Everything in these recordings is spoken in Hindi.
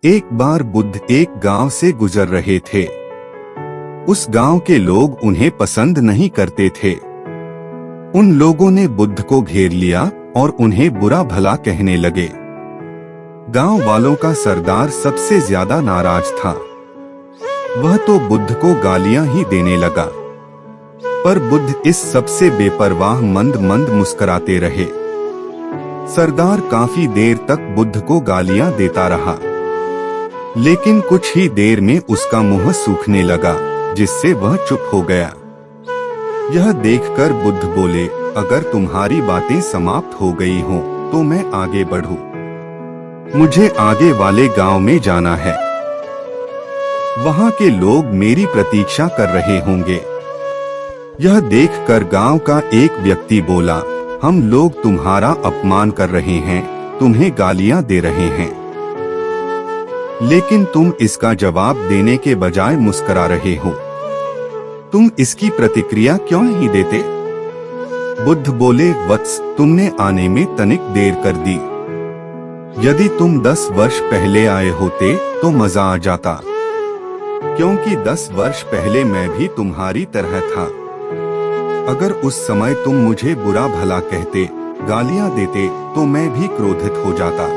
एक बार बुद्ध एक गांव से गुजर रहे थे। उस गांव के लोग उन्हें पसंद नहीं करते थे। उन लोगों ने बुद्ध को घेर लिया और उन्हें बुरा भला कहने लगे। गांव वालों का सरदार सबसे ज्यादा नाराज था। वह तो बुद्ध को गालियां ही देने लगा, पर बुद्ध इस सबसे बेपरवाह मंद मंद मुस्कुराते रहे। सरदार काफी देर तक बुद्ध को गालियां देता रहा, लेकिन कुछ ही देर में उसका मुंह सूखने लगा, जिससे वह चुप हो गया। यह देखकर बुद्ध बोले, अगर तुम्हारी बातें समाप्त हो गई हों, तो मैं आगे बढ़ूं। मुझे आगे वाले गांव में जाना है। वहां के लोग मेरी प्रतीक्षा कर रहे होंगे। यह देखकर गांव का एक व्यक्ति बोला, हम लोग तुम्हारा अपमान कर रहे हैं, तुम्हें गालियां दे रहे हैं, लेकिन तुम इसका जवाब देने के बजाय मुस्कुरा रहे हो। तुम इसकी प्रतिक्रिया क्यों नहीं देते? बुद्ध बोले, वत्स, तुमने आने में तनिक देर कर दी। यदि तुम 10 वर्ष पहले आए होते तो मजा आ जाता, क्योंकि 10 वर्ष पहले मैं भी तुम्हारी तरह था। अगर उस समय तुम मुझे बुरा भला कहते, गालियां देते, तो मैं भी क्रोधित हो जाता।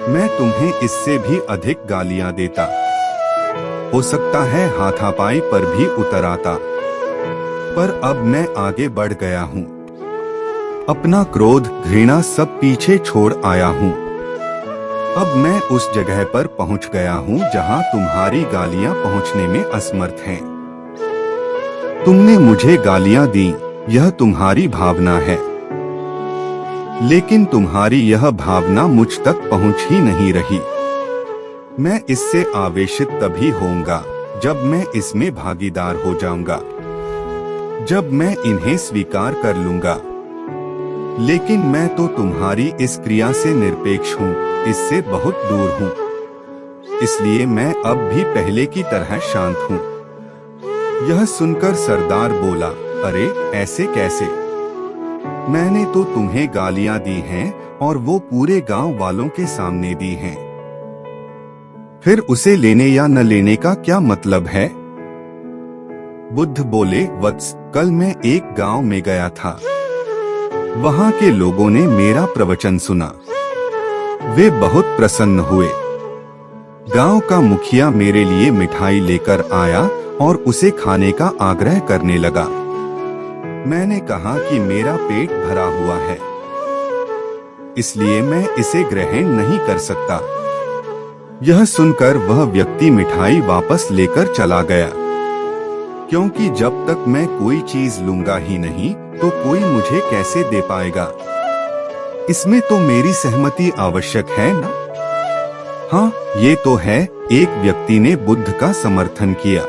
मैं तुम्हें इससे भी अधिक गालियां देता। हो सकता है हाथापाई पर भी उतर आता, पर अब मैं आगे बढ़ गया हूँ। अपना क्रोध, घृणा सब पीछे छोड़ आया हूँ। अब मैं उस जगह पर पहुँच गया हूँ जहाँ तुम्हारी गालियां पहुँचने में असमर्थ हैं। तुमने मुझे गालियां दी, यह तुम्हारी भावना है, लेकिन तुम्हारी यह भावना मुझ तक पहुंच ही नहीं रही। मैं इससे आवेशित तभी होऊंगा जब मैं इसमें भागीदार हो जाऊंगा, जब मैं इन्हें स्वीकार कर लूंगा। लेकिन मैं तो तुम्हारी इस क्रिया से निरपेक्ष हूँ, इससे बहुत दूर हूँ। इसलिए मैं अब भी पहले की तरह शांत हूँ। यह सुनकर सरदार बोला, अरे ऐसे कैसे? मैंने तो तुम्हें गालियां दी हैं और वो पूरे गांव वालों के सामने दी हैं। फिर उसे लेने या न लेने का क्या मतलब है? बुद्ध बोले, वत्स, कल मैं एक गांव में गया था। वहां के लोगों ने मेरा प्रवचन सुना। वे बहुत प्रसन्न हुए। गांव का मुखिया मेरे लिए मिठाई लेकर आया और उसे खाने का आग्रह करने लगा। मैंने कहा कि मेरा पेट भरा हुआ है, इसलिए मैं इसे ग्रहण नहीं कर सकता। यह सुनकर वह व्यक्ति मिठाई वापस लेकर चला गया, क्योंकि जब तक मैं कोई चीज लूंगा ही नहीं, तो कोई मुझे कैसे दे पाएगा? इसमें तो मेरी सहमति आवश्यक है ना? हाँ, ये तो है। एक व्यक्ति ने बुद्ध का समर्थन किया।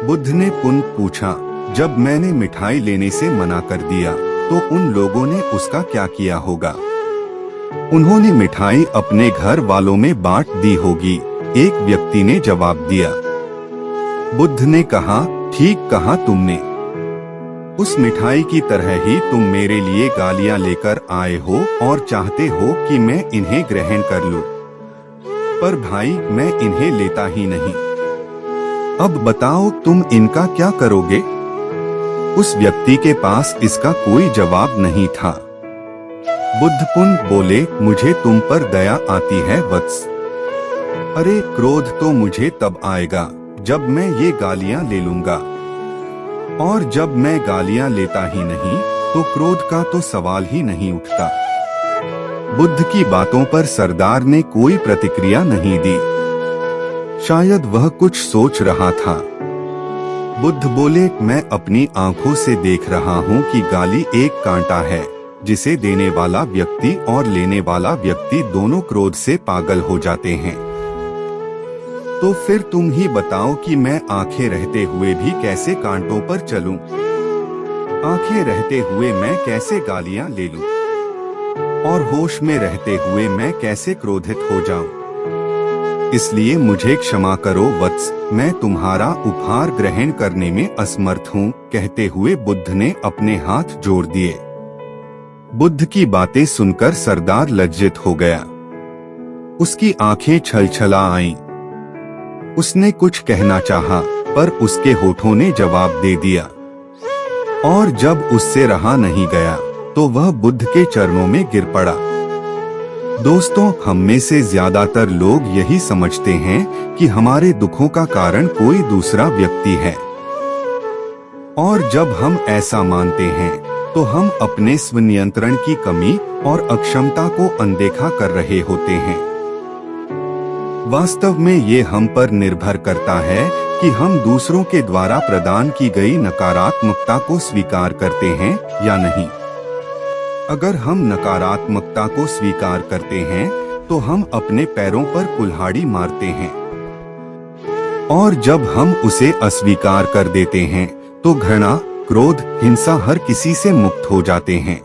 बुद्ध ने पुनः पूछा, जब मैंने मिठाई लेने से मना कर दिया, तो उन लोगों ने उसका क्या किया होगा? उन्होंने मिठाई अपने घर वालों में बांट दी होगी, एक व्यक्ति ने जवाब दिया। बुद्ध ने कहा, ठीक कहा तुमने। उस मिठाई की तरह ही तुम मेरे लिए गालियां लेकर आए हो और चाहते हो कि मैं इन्हें ग्रहण कर लूं। पर भाई, मैं इन्हें लेता ही नहीं। अब बताओ, तुम इनका क्या करोगे? उस व्यक्ति के पास इसका कोई जवाब नहीं था। बुद्ध पुनः बोले, मुझे तुम पर दया आती है वत्स। अरे, क्रोध तो मुझे तब आएगा जब मैं ये गालियां ले लूंगा, और जब मैं गालियां लेता ही नहीं, तो क्रोध का तो सवाल ही नहीं उठता। बुद्ध की बातों पर सरदार ने कोई प्रतिक्रिया नहीं दी। शायद वह कुछ सोच रहा था। बुद्ध बोले, मैं अपनी आंखों से देख रहा हूँ कि गाली एक कांटा है, जिसे देने वाला व्यक्ति और लेने वाला व्यक्ति दोनों क्रोध से पागल हो जाते हैं। तो फिर तुम ही बताओ कि मैं आंखें रहते हुए भी कैसे कांटों पर चलूं? आंखें रहते हुए मैं कैसे गालियां ले लूं? और होश में रहते हुए मैं कैसे क्रोधित हो जाऊं? इसलिए मुझे क्षमा करो वत्स, मैं तुम्हारा उपहार ग्रहण करने में असमर्थ हूँ। कहते हुए बुद्ध ने अपने हाथ जोड़ दिए। बुद्ध की बातें सुनकर सरदार लज्जित हो गया। उसकी आंखें छलछला आईं। उसने कुछ कहना चाहा, पर उसके होठों ने जवाब दे दिया। और जब उससे रहा नहीं गया तो वह बुद्ध के चरणों में गिर पड़ा। दोस्तों, हम में से ज्यादातर लोग यही समझते हैं कि हमारे दुखों का कारण कोई दूसरा व्यक्ति है, और जब हम ऐसा मानते हैं तो हम अपने स्वनियंत्रण की कमी और अक्षमता को अनदेखा कर रहे होते हैं। वास्तव में ये हम पर निर्भर करता है कि हम दूसरों के द्वारा प्रदान की गई नकारात्मकता को स्वीकार करते हैं या नहीं। अगर हम नकारात्मकता को स्वीकार करते हैं तो हम अपने पैरों पर कुल्हाड़ी मारते हैं, और जब हम उसे अस्वीकार कर देते हैं तो घृणा, क्रोध, हिंसा हर किसी से मुक्त हो जाते हैं।